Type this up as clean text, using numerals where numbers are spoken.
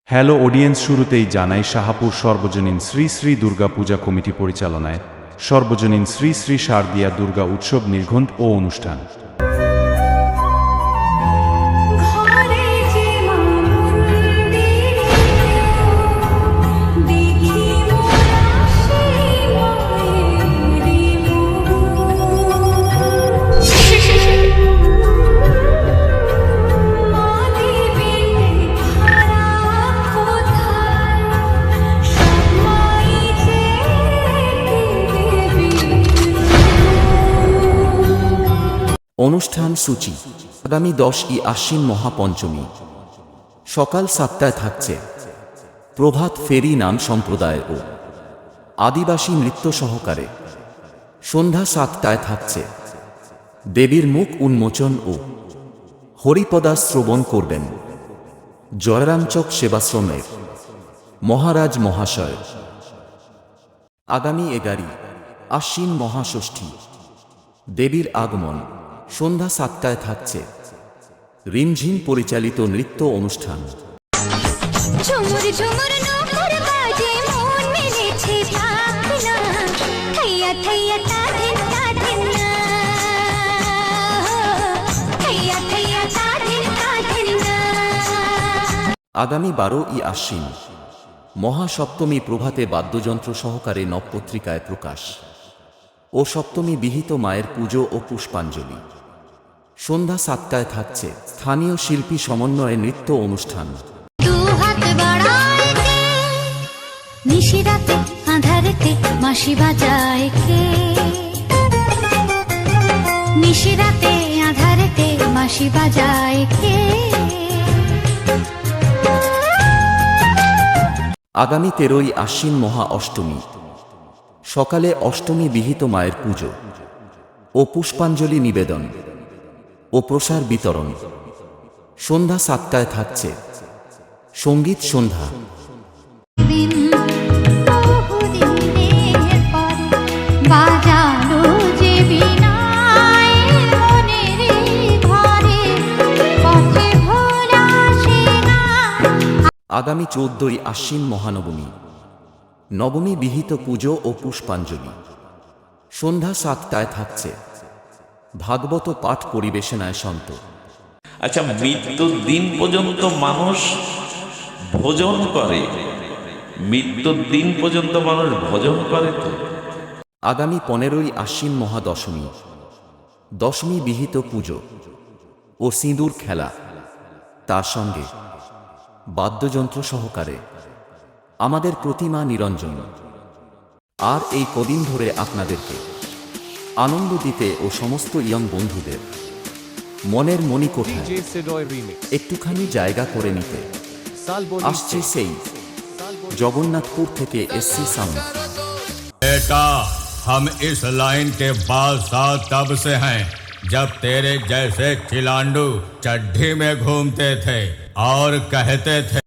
Hello audience, শুরুতেই জানাই শাহাপুর সর্বজনীন শ্রী শ্রী দুর্গা পূজা কমিটি পরিচালনায় সর্বজনীন শ্রী শ্রী শারদীয়া দুর্গা উৎসব নির্ঘণ্ট ও অনুষ্ঠান। অনুষ্ঠান সূচি আগামী 10ই আশ্বিন মহাপঞ্চমী সকাল 7টায় থাকছে প্রভাত ফেরি নাম সম্প্রদায় ও আদিবাসী নৃত্য সহকারে। সন্ধ্যা 7টায় থাকছে দেবীর মুখ উন্মোচন ও হরিপদা শ্রবণ করবেন জয়রামচক সেবাশ্রমের মহারাজ মহাশয়। আগামী 11ই আশ্বিন মহাষষ্ঠী দেবীর আগমন। সন্ধ্যা 7টায় থাকছে রিমঝিম পরিচালিত নৃত্য অনুষ্ঠান। ঝুমুর ঝুমুর নূপুর বাজে মন মেলেছে ভাবনা, থাইয়া থাইয়া তাধিন তাধিন না, থাইয়া থাইয়া তাধিন তাধিন না। আগামী 12ই আশ্বিন মহাসপ্তমী প্রভাতে বাদ্যযন্ত্র সহকারে নবপত্রিকায় প্রকাশ ও সপ্তমী বিহিত মায়ের পুজো ও পুষ্পাঞ্জলি। সন্ধ্যা 7টায় থাকছে স্থানীয় শিল্পী সমন্বয়ে নৃত্য অনুষ্ঠান। দু হাত বাড়ায় কে, নিশিরাতে আঁধারেতে বাঁশি বাজায় কে, নিশিরাতে আঁধারেতে বাঁশি বাজায় কে। আগামী 13ই আশ্বিন মহা অষ্টমী সকালে অষ্টমী বিহিত মায়ের পুজো ও পুষ্পাঞ্জলি নিবেদন ও প্রসার বিতরণ। সন্ধ্যা 7টায় থাকছে সঙ্গীত সন্ধ্যা। দিন বহুদিনের পর বাজালো যে বিনায়ের মনের ঘরে, পথে ভোর আসে না। আগামী 14ই আশ্বিন মহানবমী নবমী বিহিত পুজো ও পুষ্পাঞ্জলি। সন্ধ্যা 7টায় থাকছে ভাগবত পাঠ পরিবেশনায় সন্ত। আচ্ছা, মৃত্যুর দিন পর্যন্ত মানুষ ভোজন করে? মৃত্যুর দিন পর্যন্ত মানুষ ভোজন করে তো? আগামী 15ই আশ্বিন মহাদশমী দশমী বিহিত পুজো ও সিঁদুর খেলা, তার সঙ্গে বাদ্যযন্ত্র সহকারে আমাদের প্রতিমা নিরঞ্জন। আর এই কদিন ধরে আপনাদেরকে আনন্দ দিতে ও সমস্ত ইয়ং বন্ধুদের মনের মণিকোঠায় একটুখানি জায়গা করে নিতে আসছে সেই জগন্নাথপুর থেকে এসসি সাউন্ড। बेटा, हम इस लाइन के बाल साल तब से हैं जब तेरे जैसे चिलांडू चड्ढी में घूमते थे और कहते थे